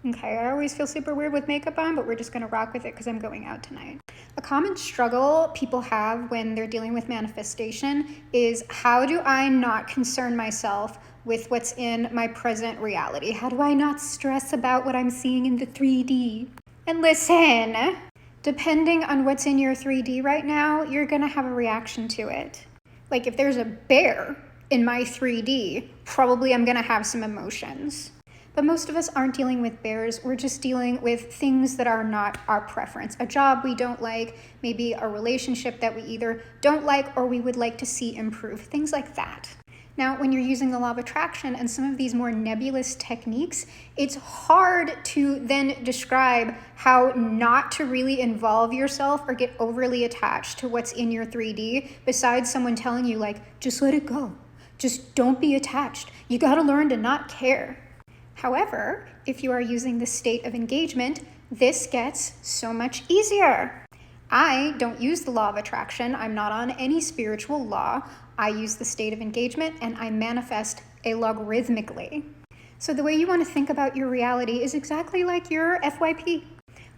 Okay, I always feel super weird with makeup on, but we're just gonna rock with it because I'm going out tonight. A common struggle people have when they're dealing with manifestation is, how do I not concern myself with what's in my present reality? How do I not stress about what I'm seeing in the 3D? And listen, depending on what's in your 3D right now, you're gonna have a reaction to it. Like if there's a bear in my 3D, probably I'm gonna have some emotions. But most of us aren't dealing with bears. We're just dealing with things that are not our preference. A job we don't like, maybe a relationship that we either don't like or we would like to see improve, things like that. Now, when you're using the law of attraction and some of these more nebulous techniques, it's hard to then describe how not to really involve yourself or get overly attached to what's in your 3D, besides someone telling you, like, just let it go. Just don't be attached. You gotta learn to not care. However, if you are using the state of engagement, this gets so much easier. I don't use the law of attraction. I'm not on any spiritual law. I use the state of engagement and I manifest logarithmically. So the way you want to think about your reality is exactly like your FYP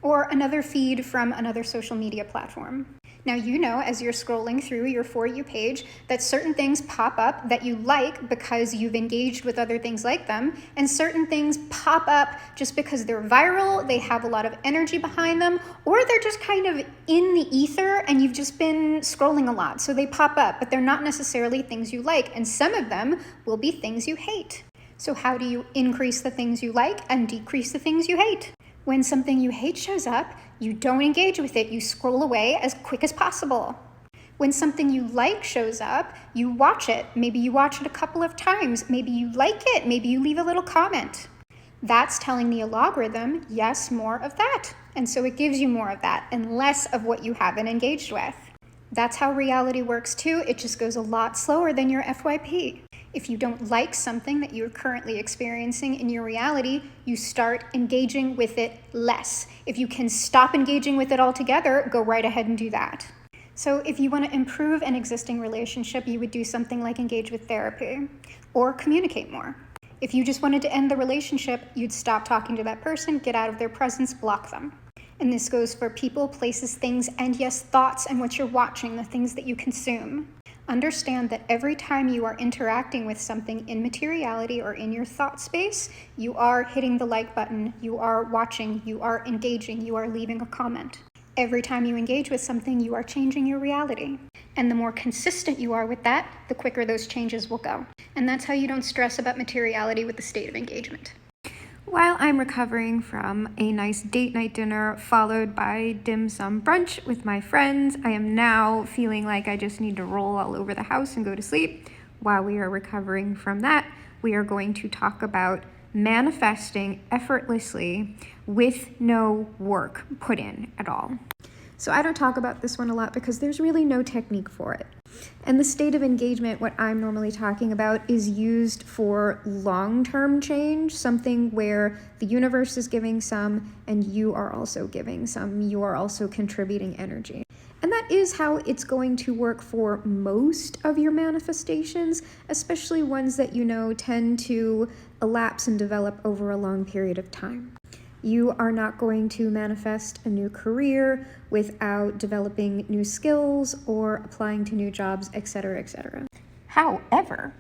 or another feed from another social media platform. Now, you know, as you're scrolling through your For You page, that certain things pop up that you like because you've engaged with other things like them, and certain things pop up just because they're viral, they have a lot of energy behind them, or they're just kind of in the ether and you've just been scrolling a lot. So they pop up, but they're not necessarily things you like, and some of them will be things you hate. So how do you increase the things you like and decrease the things you hate? When something you hate shows up, you don't engage with it. You scroll away as quick as possible. When something you like shows up, you watch it. Maybe you watch it a couple of times. Maybe you like it. Maybe you leave a little comment. That's telling the algorithm, yes, more of that. And so it gives you more of that and less of what you haven't engaged with. That's how reality works too. It just goes a lot slower than your FYP. If you don't like something that you're currently experiencing in your reality, you start engaging with it less. If you can stop engaging with it altogether, go right ahead and do that. So if you want to improve an existing relationship, you would do something like engage with therapy or communicate more. If you just wanted to end the relationship, you'd stop talking to that person, get out of their presence, block them. And this goes for people, places, things, and yes, thoughts and what you're watching, the things that you consume. Understand that every time you are interacting with something in materiality or in your thought space, you are hitting the like button, you are watching, you are engaging, you are leaving a comment. Every time you engage with something, you are changing your reality. And the more consistent you are with that, the quicker those changes will go. And that's how you don't stress about materiality with the state of engagement. While I'm recovering from a nice date night dinner followed by dim sum brunch with my friends, I am now feeling like I just need to roll all over the house and go to sleep. While we are recovering from that, we are going to talk about manifesting effortlessly with no work put in at all. So I don't talk about this one a lot because there's really no technique for it. And the state of engagement, what I'm normally talking about, is used for long-term change, something where the universe is giving some and you are also giving some. You are also contributing energy. And that is how it's going to work for most of your manifestations, especially ones that you know tend to elapse and develop over a long period of time. You are not going to manifest a new career without developing new skills or applying to new jobs, etc., etc. However,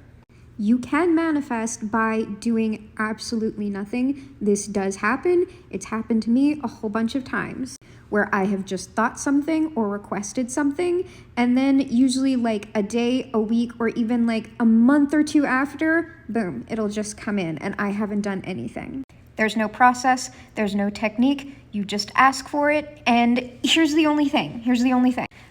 you can manifest by doing absolutely nothing. This does happen. It's happened to me a whole bunch of times where I have just thought something or requested something, and then usually like a day, a week, or even like a month or two after, boom, it'll just come in and I haven't done anything. There's no process, there's no technique, you just ask for it, and here's the only thing.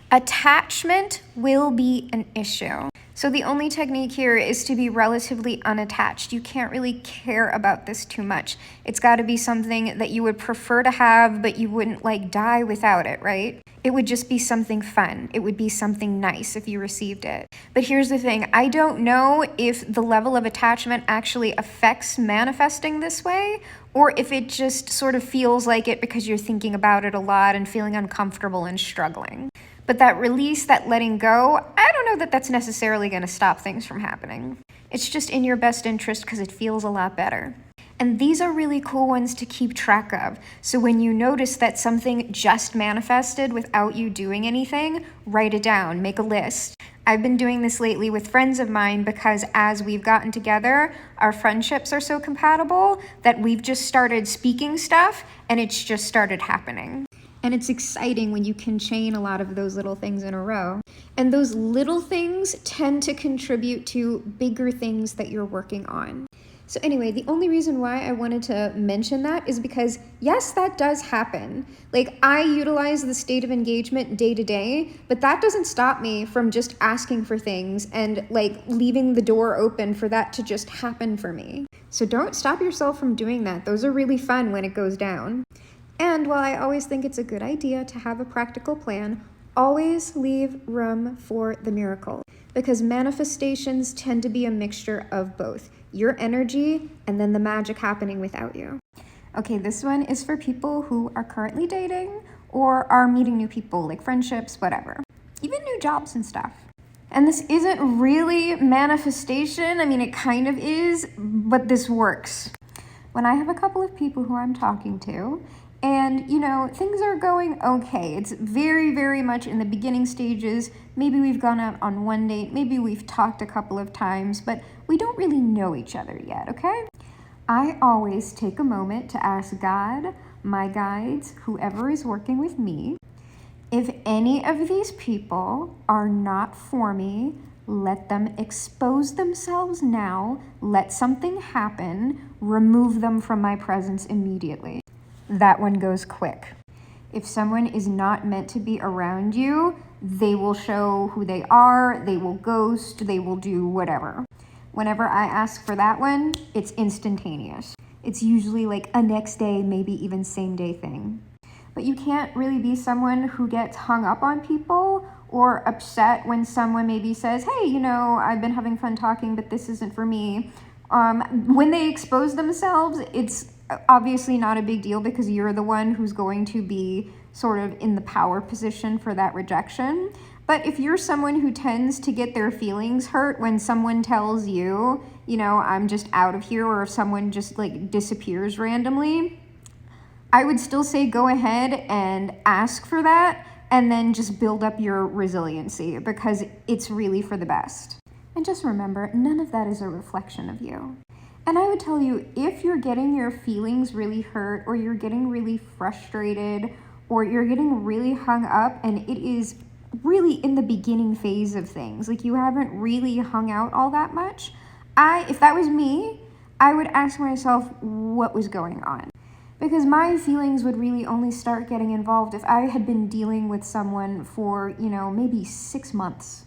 Attachment will be an issue. So the only technique here is to be relatively unattached. You can't really care about this too much. It's got to be something that you would prefer to have, but you wouldn't like die without it, right? It would just be something fun. It would be something nice if you received it. But here's the thing. I don't know if the level of attachment actually affects manifesting this way, or if it just sort of feels like it because you're thinking about it a lot and feeling uncomfortable and struggling. But that release, that letting go, I don't know that that's necessarily going to stop things from happening. It's just in your best interest because it feels a lot better. And these are really cool ones to keep track of. So when you notice that something just manifested without you doing anything, write it down, make a list. I've been doing this lately with friends of mine because as we've gotten together, our friendships are so compatible that we've just started speaking stuff and it's just started happening. And it's exciting when you can chain a lot of those little things in a row. And those little things tend to contribute to bigger things that you're working on. So anyway, the only reason why I wanted to mention that is because, yes, that does happen. Like, I utilize the state of engagement day to day, but that doesn't stop me from just asking for things and like leaving the door open for that to just happen for me. So don't stop yourself from doing that. Those are really fun when it goes down. And while I always think it's a good idea to have a practical plan, always leave room for the miracle, because manifestations tend to be a mixture of both your energy and then the magic happening without you. Okay, this one is for people who are currently dating or are meeting new people, like friendships, whatever, even new jobs and stuff. And this isn't really manifestation. I mean, it kind of is, but this works. When I have a couple of people who I'm talking to, and, you know, things are going okay. It's very, very much in the beginning stages. Maybe we've gone out on one date. Maybe we've talked a couple of times, but we don't really know each other yet, okay? I always take a moment to ask God, my guides, whoever is working with me, if any of these people are not for me, let them expose themselves now, let something happen, remove them from my presence immediately. That one goes quick. If someone is not meant to be around you, they will show who they are, they will ghost, they will do whatever. Whenever I ask for that one, it's instantaneous. It's usually like a next day, maybe even same day thing. But you can't really be someone who gets hung up on people or upset when someone maybe says, hey, you know, I've been having fun talking, but this isn't for me. When they expose themselves, it's obviously not a big deal because you're the one who's going to be sort of in the power position for that rejection. But if you're someone who tends to get their feelings hurt when someone tells you, you know, I'm just out of here, or if someone just like disappears randomly, I would still say go ahead and ask for that and then just build up your resiliency because it's really for the best. And just remember, none of that is a reflection of you. And I would tell you, if you're getting your feelings really hurt or you're getting really frustrated or you're getting really hung up and it is really in the beginning phase of things, like you haven't really hung out all that much, if that was me, I would ask myself what was going on. Because my feelings would really only start getting involved if I had been dealing with someone for, you know, maybe 6 months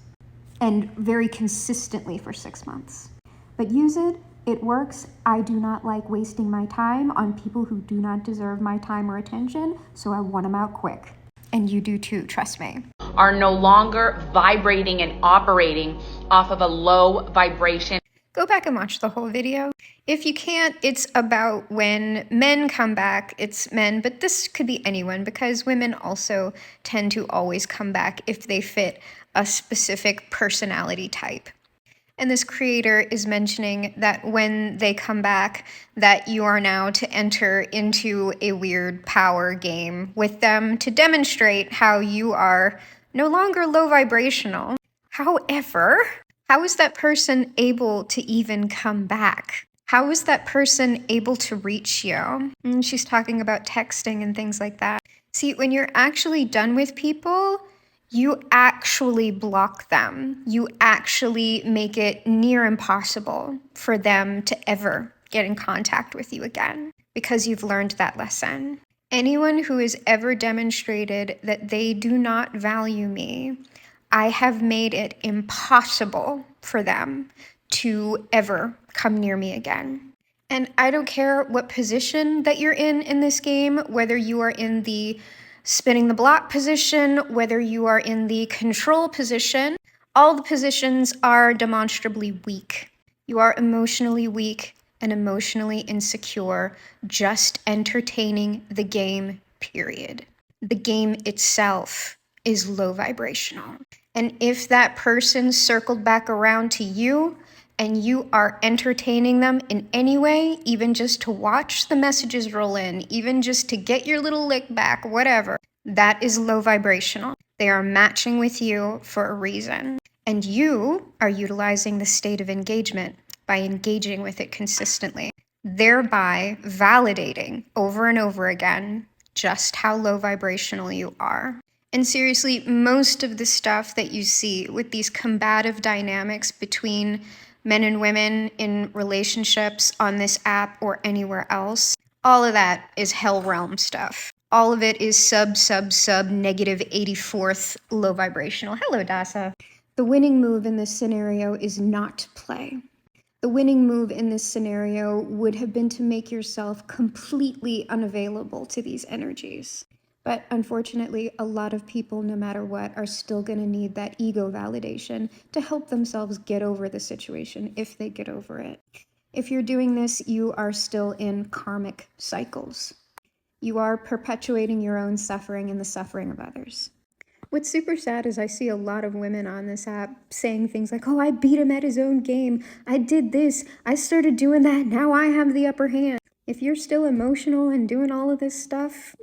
and very consistently for 6 months. But use it. It works. I do not like wasting my time on people who do not deserve my time or attention, so I want them out quick. And you do too, trust me. Are no longer vibrating and operating off of a low vibration. Go back and watch the whole video. If you can't, it's about when men come back. It's men, but this could be anyone because women also tend to always come back if they fit a specific personality type. And this creator is mentioning that when they come back, that you are now to enter into a weird power game with them to demonstrate how you are no longer low vibrational. However, how is that person able to even come back? How is that person able to reach you? And she's talking about texting and things like that. See, when you're actually done with people, you actually block them. You actually make it near impossible for them to ever get in contact with you again because you've learned that lesson. Anyone who has ever demonstrated that they do not value me, I have made it impossible for them to ever come near me again. And I don't care what position that you're in this game, whether you are in the spinning the block position, whether you are in the control position, all the positions are demonstrably weak. You are emotionally weak and emotionally insecure, just entertaining the game, period. The game itself is low vibrational. And if that person circled back around to you, and you are entertaining them in any way, even just to watch the messages roll in, even just to get your little lick back, whatever, that is low vibrational. They are matching with you for a reason. And you are utilizing the state of engagement by engaging with it consistently, thereby validating over and over again just how low vibrational you are. And seriously, most of the stuff that you see with these combative dynamics between men and women in relationships on this app or anywhere else, all of that is hell realm stuff. All of it is sub negative 84th low vibrational. Hello, Dasa. The winning move in this scenario is not to play. The winning move in this scenario would have been to make yourself completely unavailable to these energies. But unfortunately, a lot of people, no matter what, are still going to need that ego validation to help themselves get over the situation if they get over it. If you're doing this, you are still in karmic cycles. You are perpetuating your own suffering and the suffering of others. What's super sad is I see a lot of women on this app saying things like, oh, I beat him at his own game. I did this. I started doing that. Now I have the upper hand. If you're still emotional and doing all of this stuff,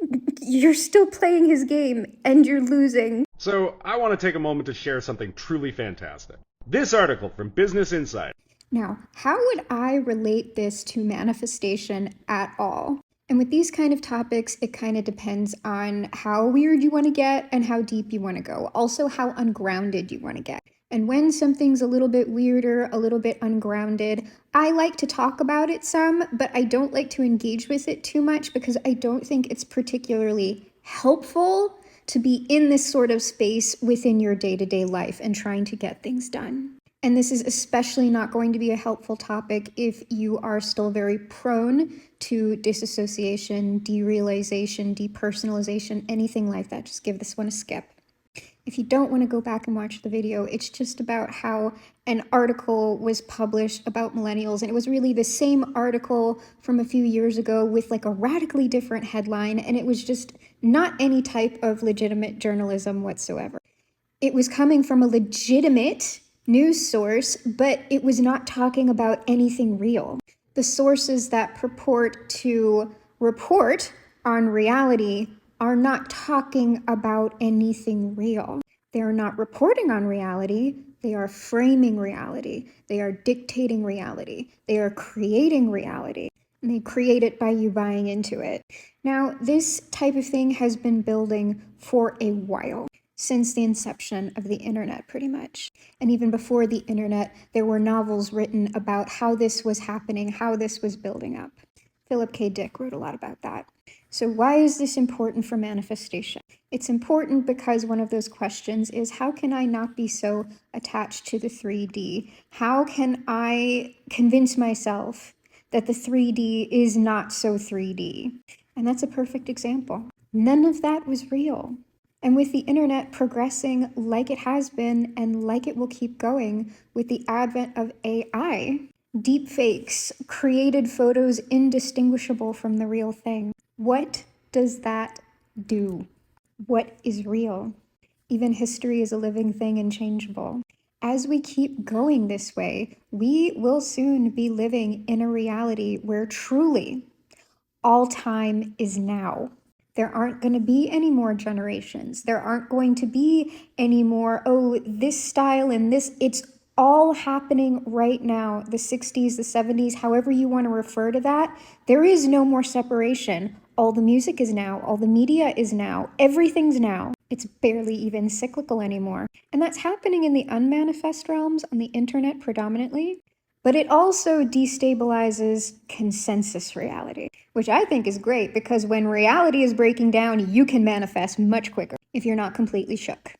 you're still playing his game and you're losing. So I want to take a moment to share something truly fantastic. This article from Business Insider. Now, how would I relate this to manifestation at all? And with these kind of topics, it kind of depends on how weird you want to get and how deep you want to go. Also, how ungrounded you want to get. And when something's a little bit weirder, a little bit ungrounded, I like to talk about it some, but I don't like to engage with it too much because I don't think it's particularly helpful to be in this sort of space within your day-to-day life and trying to get things done. And this is especially not going to be a helpful topic if you are still very prone to disassociation, derealization, depersonalization, anything like that. Just give this one a skip. If you don't want to go back and watch the video, it's just about how an article was published about millennials, and it was really the same article from a few years ago with like a radically different headline, and it was just not any type of legitimate journalism whatsoever. It was coming from a legitimate news source, but it was not talking about anything real. The sources that purport to report on reality are not talking about anything real. They are not reporting on reality. They are framing reality. They are dictating reality. They are creating reality. And they create it by you buying into it. Now, this type of thing has been building for a while, since the inception of the internet, pretty much. And even before the internet, there were novels written about how this was happening, how this was building up. Philip K. Dick wrote a lot about that. So why is this important for manifestation? It's important because one of those questions is, how can I not be so attached to the 3D? How can I convince myself that the 3D is not so 3D? And that's a perfect example. None of that was real. And with the internet progressing like it has been and like it will keep going with the advent of AI, deepfakes created photos indistinguishable from the real thing. What does that do? What is real? Even history is a living thing and changeable. As we keep going this way, we will soon be living in a reality where truly all time is now. There aren't going to be any more generations. There aren't going to be any more, oh, this style and this. It's all happening right now. The 60s, the 70s, however you want to refer to that. There is no more separation. All the music is now. All the media is now. Everything's now. It's barely even cyclical anymore. And that's happening in the unmanifest realms on the internet predominantly. But it also destabilizes consensus reality, which I think is great because when reality is breaking down, you can manifest much quicker if you're not completely shook.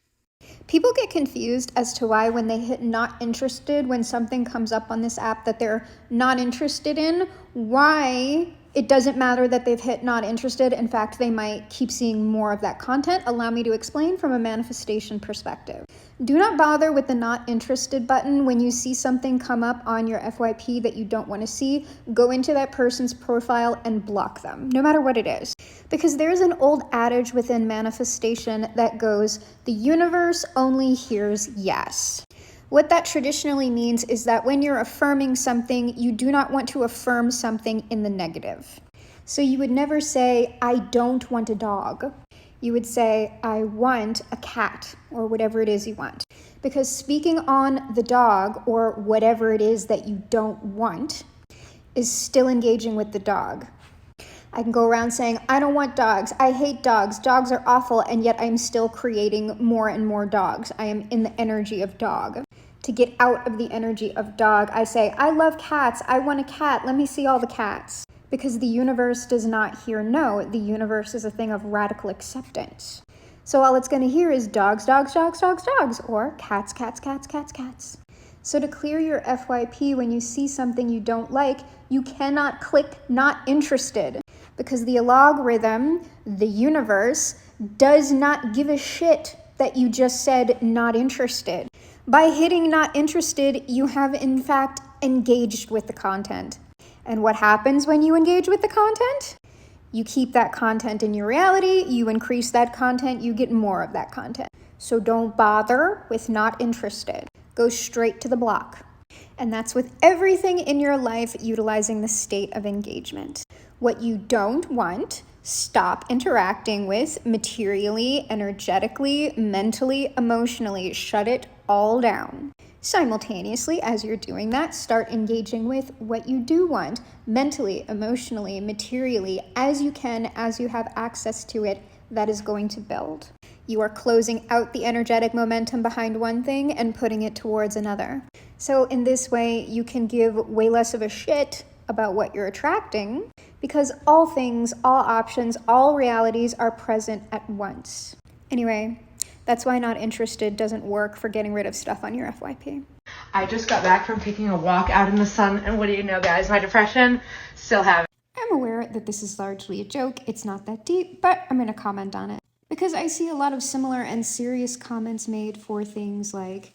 People get confused as to why when they hit not interested, when something comes up on this app that they're not interested in, why it doesn't matter that they've hit not interested. In fact, they might keep seeing more of that content. Allow me to explain from a manifestation perspective. Do not bother with the not interested button when you see something come up on your FYP that you don't want to see. Go into that person's profile and block them, no matter what it is. Because there's an old adage within manifestation that goes, the universe only hears yes. What that traditionally means is that when you're affirming something, you do not want to affirm something in the negative. So you would never say, I don't want a dog. You would say, I want a cat, or whatever it is you want. Because speaking on the dog, or whatever it is that you don't want, is still engaging with the dog. I can go around saying, I don't want dogs, I hate dogs, dogs are awful, and yet I'm still creating more and more dogs. I am in the energy of dog. To get out of the energy of dog, I say, I love cats, I want a cat, let me see all the cats. Because the universe does not hear no, the universe is a thing of radical acceptance. So all it's going to hear is dogs, dogs, dogs, dogs, dogs, or cats, cats, cats, cats, cats. So to clear your FYP when you see something you don't like, you cannot click not interested. Because the algorithm, the universe, does not give a shit that you just said not interested. By hitting not interested, you have in fact engaged with the content. And what happens when you engage with the content? You keep that content in your reality, you increase that content, you get more of that content. So don't bother with not interested. Go straight to the block. And that's with everything in your life utilizing the state of engagement. What you don't want, stop interacting with materially, energetically, mentally, emotionally. Shut it all down. Simultaneously, as you're doing that, start engaging with what you do want, mentally, emotionally, materially, as you can, as you have access to it, that is going to build. You are closing out the energetic momentum behind one thing and putting it towards another. So in this way, you can give way less of a shit about what you're attracting, because all things, all options, all realities are present at once. Anyway, that's why not interested doesn't work for getting rid of stuff on your FYP. I just got back from taking a walk out in the sun, and what do you know, guys? My depression still have it. I'm aware that this is largely a joke, it's not that deep, but I'm going to comment on it. Because I see a lot of similar and serious comments made for things like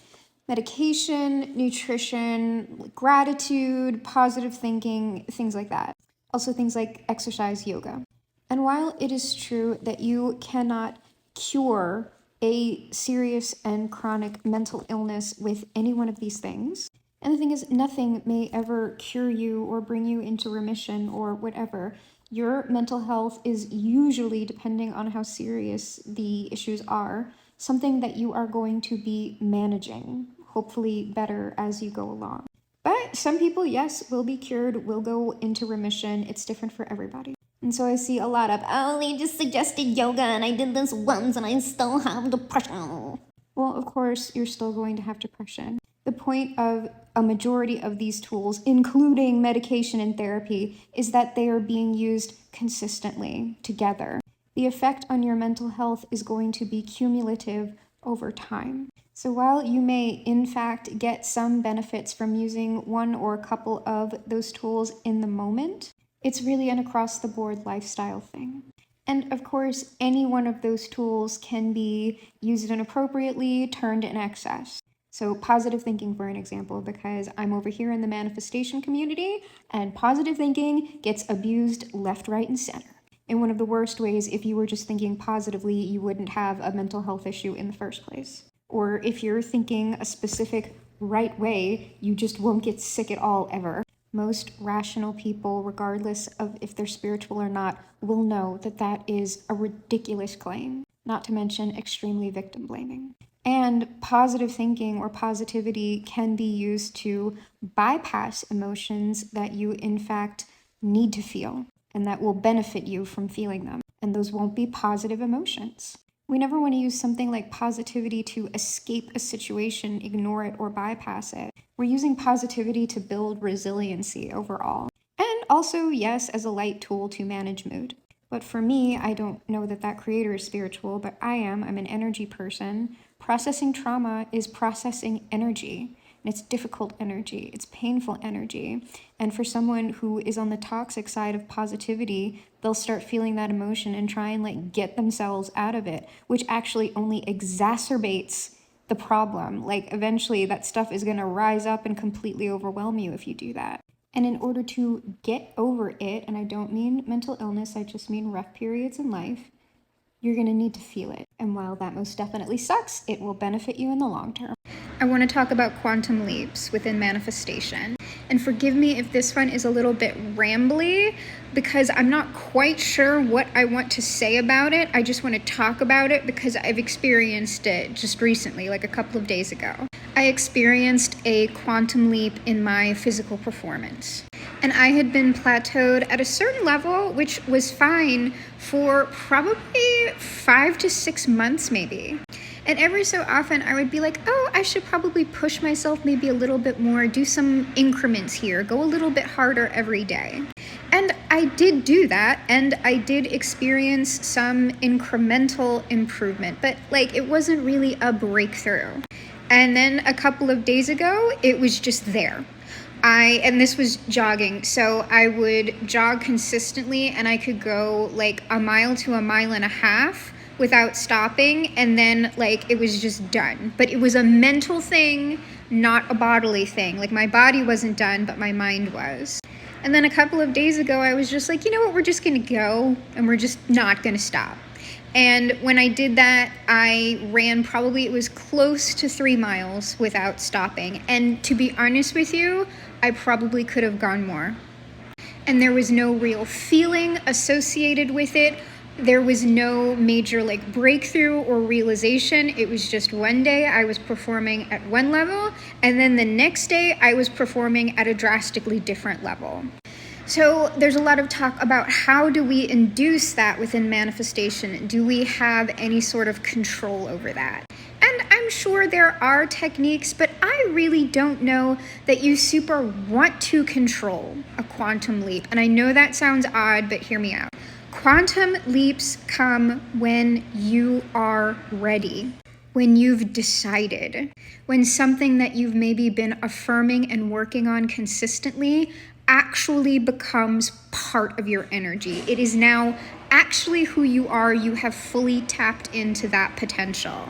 medication, nutrition, gratitude, positive thinking, things like that. Also things like exercise, yoga. And while it is true that you cannot cure a serious and chronic mental illness with any one of these things, and the thing is, nothing may ever cure you or bring you into remission or whatever. Your mental health is usually, depending on how serious the issues are, something that you are going to be managing, hopefully better as you go along. But some people, yes, will be cured, will go into remission. It's different for everybody. And so I see a lot of, oh, they just suggested yoga and I did this once and I still have depression. Well, of course, you're still going to have depression. The point of a majority of these tools, including medication and therapy, is that they are being used consistently together. The effect on your mental health is going to be cumulative over time. So while you may, in fact, get some benefits from using one or a couple of those tools in the moment, it's really an across-the-board lifestyle thing. And of course, any one of those tools can be used inappropriately, turned in excess. So positive thinking, for an example, because I'm over here in the manifestation community, and positive thinking gets abused left, right, and center. In one of the worst ways, if you were just thinking positively, you wouldn't have a mental health issue in the first place. Or if you're thinking a specific right way, you just won't get sick at all ever. Most rational people, regardless of if they're spiritual or not, will know that that is a ridiculous claim, not to mention extremely victim blaming. And positive thinking or positivity can be used to bypass emotions that you in fact need to feel and that will benefit you from feeling them. And those won't be positive emotions. We never want to use something like positivity to escape a situation, ignore it, or bypass it. We're using positivity to build resiliency overall. And also, yes, as a light tool to manage mood. But for me, I don't know that that creator is spiritual, but I'm an energy person. Processing trauma is processing energy. And it's difficult energy, it's painful energy. And for someone who is on the toxic side of positivity, they'll start feeling that emotion and try and get themselves out of it, which actually only exacerbates the problem. Eventually that stuff is gonna rise up and completely overwhelm you if you do that. And in order to get over it, and I don't mean mental illness, I just mean rough periods in life, you're gonna need to feel it. And while that most definitely sucks, it will benefit you in the long term. I want to talk about quantum leaps within manifestation. And forgive me if this one is a little bit rambly because I'm not quite sure what I want to say about it. I just want to talk about it because I've experienced it just recently, like a couple of days ago. I experienced a quantum leap in my physical performance. And I had been plateaued at a certain level, which was fine for probably 5 to 6 months maybe. And every so often I would be like, oh, I should probably push myself maybe a little bit more, do some increments here, go a little bit harder every day. And I did do that, and I did experience some incremental improvement, but like it wasn't really a breakthrough. And then a couple of days ago, it was just there. And this was jogging, so I would jog consistently and I could go like a mile to a mile and a half without stopping, and then like it was just done. But it was a mental thing, not a bodily thing. Like my body wasn't done, but my mind was. And then a couple of days ago, I was just like, you know what, we're just gonna go and we're just not gonna stop. And when I did that, I ran probably, it was close to 3 miles without stopping. And to be honest with you, I probably could have gone more. And there was no real feeling associated with it. There was no major like breakthrough or realization. It was just one day I was performing at one level, and then the next day I was performing at a drastically different level. So there's a lot of talk about how do we induce that within manifestation? Do we have any sort of control over that? And I'm sure there are techniques, but I really don't know that you super want to control a quantum leap. And I know that sounds odd, but hear me out. Quantum leaps come when you are ready, when you've decided, when something that you've maybe been affirming and working on consistently actually becomes part of your energy. It is now actually who you are. You have fully tapped into that potential.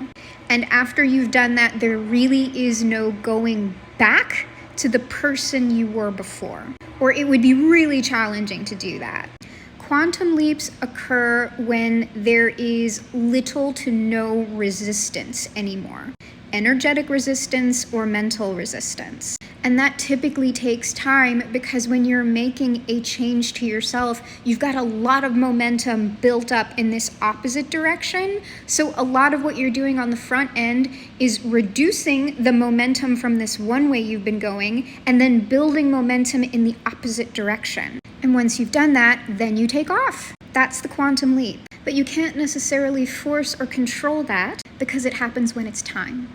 And after you've done that, there really is no going back to the person you were before, or it would be really challenging to do that. Quantum leaps occur when there is little to no resistance anymore, energetic resistance or mental resistance. And that typically takes time because when you're making a change to yourself, you've got a lot of momentum built up in this opposite direction. So a lot of what you're doing on the front end is reducing the momentum from this one way you've been going and then building momentum in the opposite direction. And once you've done that, then you take off. That's the quantum leap. But you can't necessarily force or control that because it happens when it's time.